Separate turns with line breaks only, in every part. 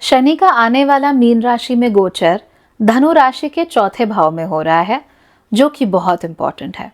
शनि का आने वाला मीन राशि में गोचर धनु राशि के चौथे भाव में हो रहा है, जो कि बहुत इंपॉर्टेंट है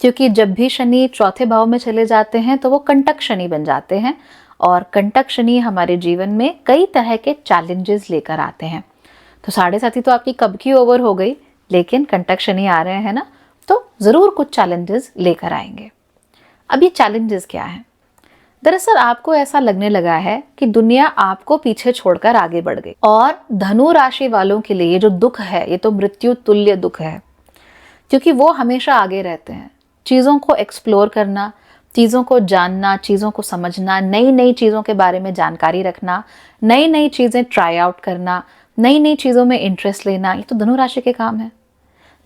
क्योंकि जब भी शनि चौथे भाव में चले जाते हैं तो वो कंटक शनि बन जाते हैं और कंटक शनि हमारे जीवन में कई तरह के चैलेंजेस लेकर आते हैं। तो 7.5 तो आपकी कब की ओवर हो गई, लेकिन कंटक शनि आ रहे हैं ना, तो ज़रूर कुछ चैलेंजेस लेकर आएंगे। अब ये चैलेंजेस क्या हैं? दरअसल आपको ऐसा लगने लगा है कि दुनिया आपको पीछे छोड़कर आगे बढ़ गई और धनु राशि वालों के लिए ये जो दुख है ये तो मृत्यु तुल्य दुख है, क्योंकि वो हमेशा आगे रहते हैं। चीज़ों को एक्सप्लोर करना, चीज़ों को जानना, चीज़ों को समझना, नई नई चीज़ों के बारे में जानकारी रखना, नई नई चीज़ें ट्राई आउट करना, नई नई चीज़ों में इंटरेस्ट लेना, ये तो धनु राशि के काम है।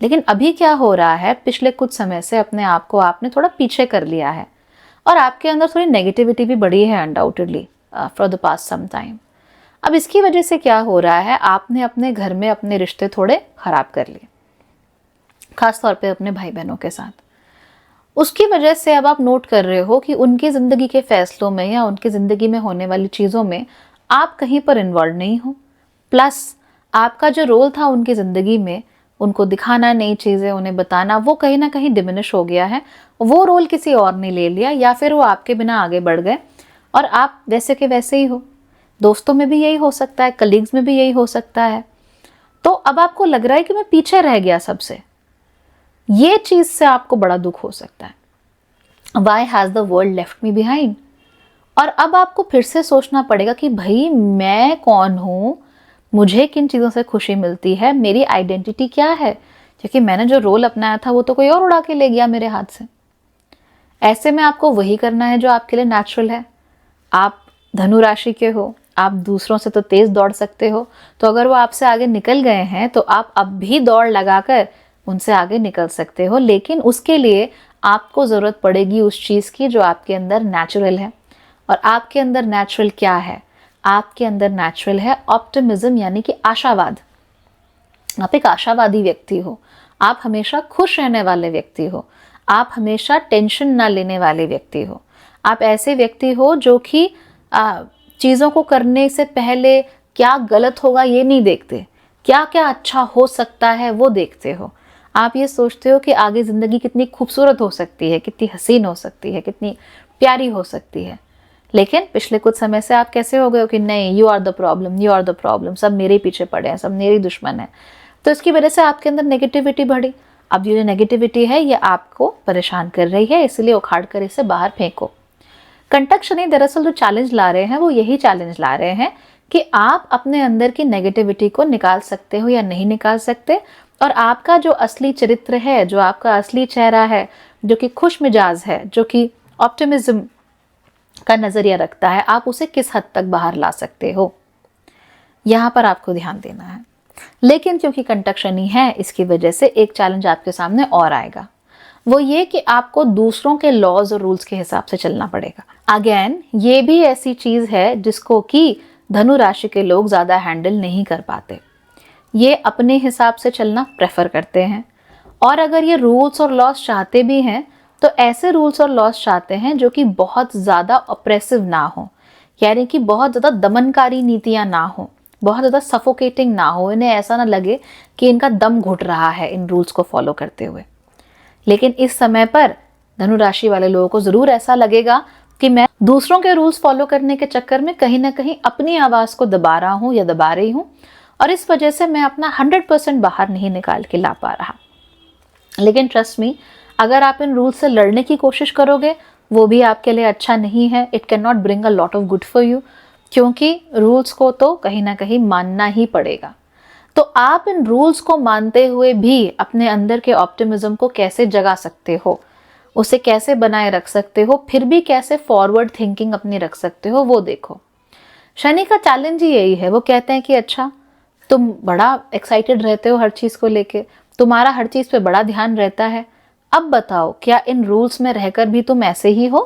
लेकिन अभी क्या हो रहा है, पिछले कुछ समय से अपने आप को आपने थोड़ा पीछे कर लिया है और आपके अंदर थोड़ी नेगेटिविटी भी बढ़ी है undoubtedly for the past some time. अब इसकी वजह से क्या हो रहा है, आपने अपने घर में अपने रिश्ते थोड़े खराब कर लिए, खास तौर पे अपने भाई बहनों के साथ। उसकी वजह से अब आप नोट कर रहे हो कि उनकी ज़िंदगी के फैसलों में या उनकी ज़िंदगी में होने वाली चीज़ों में आप कहीं पर इन्वॉल्व नहीं हो। प्लस आपका जो रोल था उनकी ज़िंदगी में, उनको दिखाना नई चीज़ें, उन्हें बताना, वो कहीं ना कहीं डिमिनिश हो गया है। वो रोल किसी और ने ले लिया या फिर वो आपके बिना आगे बढ़ गए और आप वैसे के वैसे ही हो। दोस्तों में भी यही हो सकता है, कलीग्स में भी यही हो सकता है। तो अब आपको लग रहा है कि मैं पीछे रह गया सबसे। ये चीज़ से आपको बड़ा दुख हो सकता है। Why has the world left me behind? और अब आपको फिर से सोचना पड़ेगा कि भाई मैं कौन हूँ, मुझे किन चीज़ों से खुशी मिलती है, मेरी आइडेंटिटी क्या है, क्योंकि मैंने जो रोल अपनाया था वो तो कोई और उड़ा के ले गया मेरे हाथ से। ऐसे में आपको वही करना है जो आपके लिए नेचुरल है। आप धनु राशि के हो, आप दूसरों से तो तेज दौड़ सकते हो, तो अगर वो आपसे आगे निकल गए हैं तो आप अब भी दौड़ लगाकर उनसे आगे निकल सकते हो। लेकिन उसके लिए आपको ज़रूरत पड़ेगी उस चीज़ की जो आपके अंदर नेचुरल है। और आपके अंदर नेचुरल क्या है? आपके अंदर नेचुरल है ऑप्टिमिज्म, यानी कि आशावाद। आप एक आशावादी व्यक्ति हो, आप हमेशा खुश रहने वाले व्यक्ति हो, आप हमेशा टेंशन ना लेने वाले व्यक्ति हो। आप ऐसे व्यक्ति हो जो कि चीज़ों को करने से पहले क्या गलत होगा ये नहीं देखते, क्या क्या अच्छा हो सकता है वो देखते हो। आप ये सोचते हो कि आगे ज़िंदगी कितनी खूबसूरत हो सकती है, कितनी हसीन हो सकती है, कितनी प्यारी हो सकती है। लेकिन पिछले कुछ समय से आप कैसे हो गए हो कि नहीं, you are the problem, you are the problem, सब मेरे पीछे पड़े हैं, सब मेरी दुश्मन है। तो इसकी वजह से आपके अंदर नेगेटिविटी बढ़ी। अब ये जो नेगेटिविटी है ये आपको परेशान कर रही है, इसलिए उखाड़ कर इसे बाहर फेंको। कंटक शनि दरअसल जो चैलेंज ला रहे हैं वो यही चैलेंज ला रहे हैं कि आप अपने अंदर की नेगेटिविटी को निकाल सकते हो या नहीं निकाल सकते, और आपका जो असली चरित्र है, जो आपका असली चेहरा है, जो कि खुश मिजाज है, जो कि ऑप्टिमिज्म का नज़रिया रखता है, आप उसे किस हद तक बाहर ला सकते हो, यहाँ पर आपको ध्यान देना है। लेकिन क्योंकि कंटक शनि है, इसकी वजह से एक चैलेंज आपके सामने और आएगा, वो ये कि आपको दूसरों के लॉज और रूल्स के हिसाब से चलना पड़ेगा। अगेन ये भी ऐसी चीज़ है जिसको कि धनु राशि के लोग ज़्यादा हैंडल नहीं कर पाते। ये अपने हिसाब से चलना प्रेफर करते हैं, और अगर ये रूल्स और लॉस चाहते भी हैं तो ऐसे रूल्स और लॉस चाहते हैं जो कि बहुत ज़्यादा ऑप्रेसिव ना हो, यानी कि बहुत ज़्यादा दमनकारी नीतियाँ ना हो, बहुत ज़्यादा सफोकेटिंग ना हो, इन्हें ऐसा ना लगे कि इनका दम घुट रहा है इन रूल्स को फॉलो करते हुए। लेकिन इस समय पर धनु राशि वाले लोगों को ज़रूर ऐसा लगेगा कि मैं दूसरों के रूल्स फॉलो करने के चक्कर में कहीं ना कहीं अपनी आवाज़ को दबा रहा हूँ या दबा रही हूँ, और इस वजह से मैं अपना 100% बाहर नहीं निकाल के ला पा रहा। लेकिन ट्रस्ट मी, अगर आप इन रूल्स से लड़ने की कोशिश करोगे वो भी आपके लिए अच्छा नहीं है। It can not bring a lot of good for you, क्योंकि रूल्स को तो कहीं ना कहीं मानना ही पड़ेगा। तो आप इन रूल्स को मानते हुए भी अपने अंदर के ऑप्टिमिज्म को कैसे जगा सकते हो, उसे कैसे बनाए रख सकते हो, फिर भी कैसे फॉरवर्ड थिंकिंग अपनी रख सकते हो, वो देखो। शनि का चैलेंज ही यही है। वो कहते हैं कि अच्छा तुम बड़ा एक्साइटेड रहते हो हर चीज़ को लेके, तुम्हारा हर चीज़ पे बड़ा ध्यान रहता है, अब बताओ क्या इन रूल्स में रहकर भी तुम ऐसे ही हो?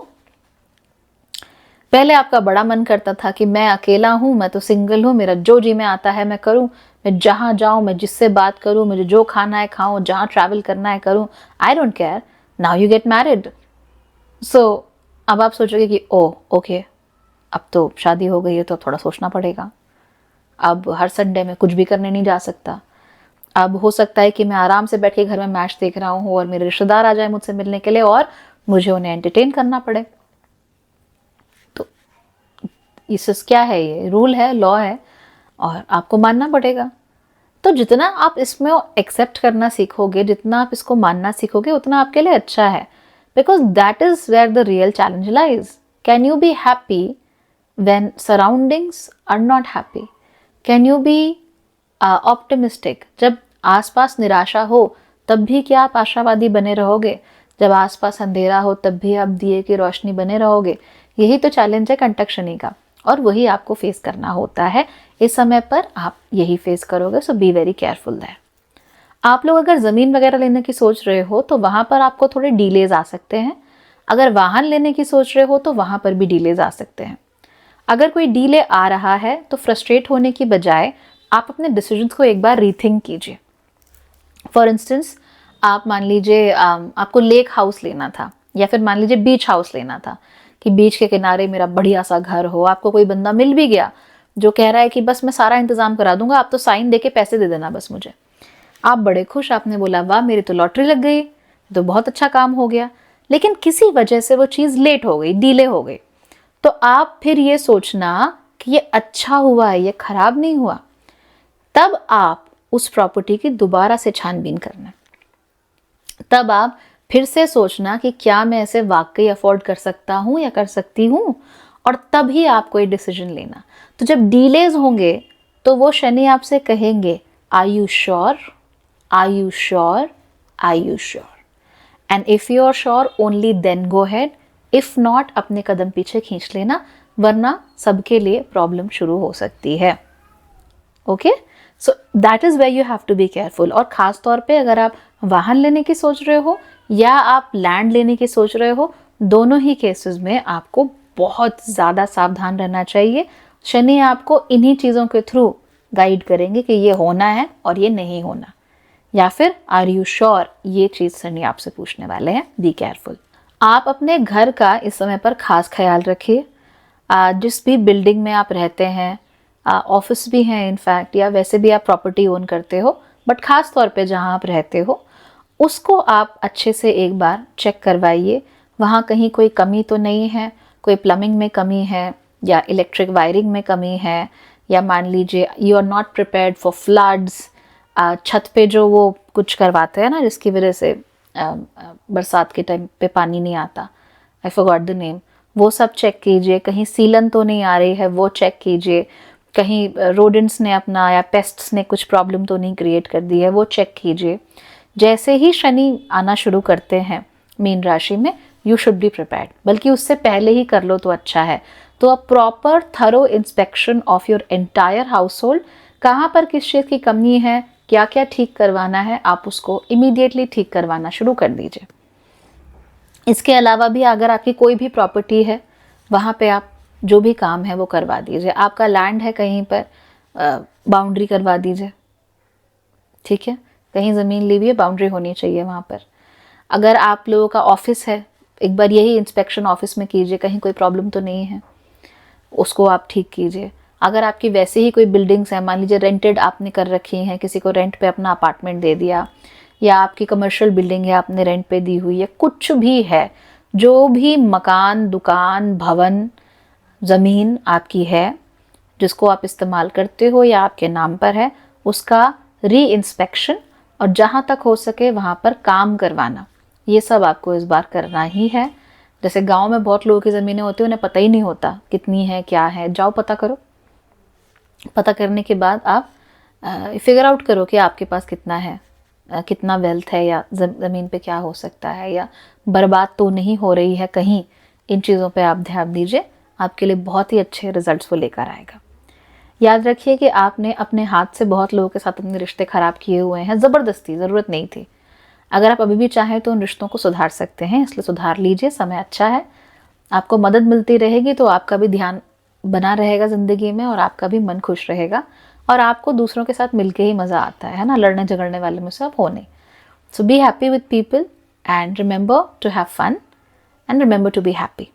पहले आपका बड़ा मन करता था कि मैं अकेला हूँ, मैं तो सिंगल हूँ, मेरा जो जी में आता है मैं करूँ, मैं जहाँ जाऊँ, मैं जिससे बात करूँ, मुझे जो खाना है खाऊँ, जहाँ ट्रैवल करना है करूँ, I don't care. Now you get married, so अब आप सोचोगे कि ओह ओके, अब तो शादी हो गई है तो थोड़ा सोचना पड़ेगा। अब हर संडे में कुछ भी करने नहीं जा सकता। अब हो सकता है कि मैं आराम से बैठ के घर में मैच देख रहा हूँ और मेरे रिश्तेदार आ जाए मुझसे मिलने के लिए और मुझे उन्हें एंटरटेन करना पड़े। तो इस क्या है, ये रूल है, लॉ है और आपको मानना पड़ेगा। तो जितना आप इसमें एक्सेप्ट करना सीखोगे, जितना आप इसको मानना सीखोगे, उतना आपके लिए अच्छा है। Because that is where the real challenge lies. Can you be happy when surroundings are not happy? Can you be optimistic जब आसपास निराशा हो तब भी क्या आप आशावादी बने रहोगे? जब आसपास अंधेरा हो तब भी आप दिए की रोशनी बने रहोगे? यही तो चैलेंज है कंटक शनि का और वही आपको फेस करना होता है। इस समय पर आप यही फेस करोगे, सो बी वेरी केयरफुल दैट। आप लोग अगर ज़मीन वगैरह लेने की सोच रहे हो तो वहाँ पर आपको थोड़े डीलेज आ सकते हैं। अगर वाहन लेने की सोच रहे हो तो वहाँ पर भी डीलेज आ सकते हैं। अगर कोई डीले आ रहा है तो फ्रस्ट्रेट होने की बजाय आप अपने डिसीजंस को एक बार रीथिंक कीजिए। फॉर इंस्टेंस, आप मान लीजिए आपको लेक हाउस लेना था या फिर मान लीजिए बीच हाउस लेना था कि बीच के किनारे मेरा बढ़िया सा घर हो। आपको कोई बंदा मिल भी गया जो कह रहा है कि बस मैं सारा इंतजाम करा दूंगा, आप तो साइन देके पैसे दे देना बस मुझे। आप बड़े खुश, आपने बोला वाह मेरी तो लॉटरी लग गई, तो बहुत अच्छा काम हो गया। लेकिन किसी वजह से वो चीज़ लेट हो गई, डिले हो गई, तो आप फिर ये सोचना कि ये अच्छा हुआ है, ये खराब नहीं हुआ। तब आप उस प्रॉपर्टी की दोबारा से छानबीन करना। तब आप फिर से सोचना कि क्या मैं इसे वाकई अफोर्ड कर सकता हूँ या कर सकती हूँ, और तभी आप कोई डिसीजन लेना। तो जब डीलेज होंगे तो वो शनि आपसे कहेंगे are you sure, are you sure, are you sure? And if you are sure only then go ahead, if not अपने कदम पीछे खींच लेना, वरना सबके लिए प्रॉब्लम शुरू हो सकती है। Okay, so that is where you have to be careful. और खास तौर पे अगर आप वाहन लेने की सोच रहे हो या आप लैंड लेने की सोच रहे हो, दोनों ही केसेस में आपको बहुत ज़्यादा सावधान रहना चाहिए। शनि आपको इन्हीं चीज़ों के थ्रू गाइड करेंगे कि ये होना है और ये नहीं होना, या फिर आर यू श्योर, ये चीज़ शनि आपसे पूछने वाले हैं। Be careful. आप अपने घर का इस समय पर खास ख्याल रखिए। जिस भी बिल्डिंग में आप रहते हैं, ऑफिस भी हैं इनफैक्ट, या वैसे भी आप प्रॉपर्टी ओन करते हो, बट खास तौर पे जहाँ आप रहते हो उसको आप अच्छे से एक बार चेक करवाइए। वहाँ कहीं कोई कमी तो नहीं है, कोई प्लम्बिंग में कमी है या इलेक्ट्रिक वायरिंग में कमी है, या मान लीजिए you are not prepared for floods. छत पे जो वो कुछ करवाते हैं ना जिसकी वजह से बरसात के टाइम पे पानी नहीं आता, आई फॉरगॉट द नेम, वो सब चेक कीजिए। कहीं सीलन तो नहीं आ रही है, वो चेक कीजिए। कहीं रोडेंट्स ने अपना या पेस्ट्स ने कुछ प्रॉब्लम तो नहीं क्रिएट कर दी है, वो चेक कीजिए। जैसे ही शनि आना शुरू करते हैं मीन राशि में, यू शुड बी प्रिपेयर्ड, बल्कि उससे पहले ही कर लो तो अच्छा है। तो a proper thorough inspection of your entire house hold, कहाँ पर किस चीज़ की कमी है, क्या क्या ठीक करवाना है, आप उसको इमीडिएटली ठीक करवाना शुरू कर दीजिए। इसके अलावा भी अगर आपकी कोई भी प्रॉपर्टी है, वहाँ पे आप जो भी काम है वो करवा दीजिए। आपका लैंड है कहीं पर, बाउंड्री करवा दीजिए, ठीक है? कहीं ज़मीन ली हुई है, बाउंड्री होनी चाहिए वहाँ पर। अगर आप लोगों का ऑफिस है, एक बार यही इंस्पेक्शन ऑफिस में कीजिए, कहीं कोई प्रॉब्लम तो नहीं है, उसको आप ठीक कीजिए। अगर आपकी वैसे ही कोई बिल्डिंग्स हैं, मान लीजिए रेंटेड आपने कर रखी हैं, किसी को रेंट पे अपना अपार्टमेंट दे दिया, या आपकी कमर्शियल बिल्डिंग है आपने रेंट पे दी हुई है, कुछ भी है, जो भी मकान, दुकान, भवन, ज़मीन आपकी है जिसको आप इस्तेमाल करते हो या आपके नाम पर है, उसका री इंस्पेक्शन और जहाँ तक हो सके वहाँ पर काम करवाना, ये सब आपको इस बार करना ही है। जैसे गांव में बहुत लोगों की ज़मीनें होती हैं, उन्हें पता ही नहीं होता कितनी है क्या है, जाओ पता करो। पता करने के बाद आप फिगर आउट करो कि आपके पास कितना है, कितना वेल्थ है, या ज़मीन पे क्या हो सकता है, या बर्बाद तो नहीं हो रही है कहीं। इन चीज़ों पे आप ध्यान दीजिए, आपके लिए बहुत ही अच्छे रिजल्ट्स वो लेकर आएगा। याद रखिए कि आपने अपने हाथ से बहुत लोगों के साथ अपने रिश्ते ख़राब किए हुए हैं, ज़बरदस्ती, ज़रूरत नहीं थी। अगर आप अभी भी चाहें तो उन रिश्तों को सुधार सकते हैं, इसलिए सुधार लीजिए, समय अच्छा है। आपको मदद मिलती रहेगी तो आपका भी ध्यान बना रहेगा ज़िंदगी में और आपका भी मन खुश रहेगा, और आपको दूसरों के साथ मिलके ही मज़ा आता है ना, लड़ने झगड़ने वाले में से आप हो नहीं। So be happy with people and remember to have fun and remember to be happy.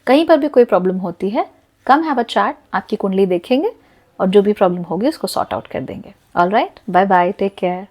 कहीं पर भी कोई प्रॉब्लम होती है, कम हैव अ चैट, आपकी कुंडली देखेंगे और जो भी प्रॉब्लम होगी उसको सॉर्ट आउट कर देंगे। All right, bye bye, take care.